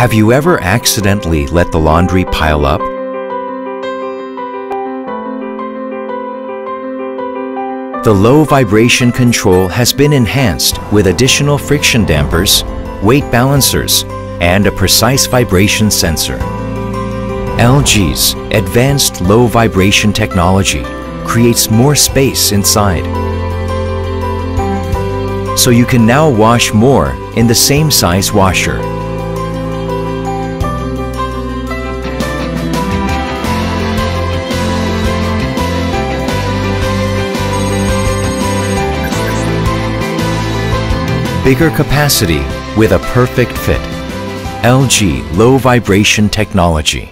Have you ever accidentally let the laundry pile up? The low vibration control has been enhanced with additional friction dampers, weight balancers, and a precise vibration sensor. LG's advanced low vibration technology creates more space inside. So you can now wash more in the same size washer. Bigger capacity with a perfect fit. LG low vibration technology.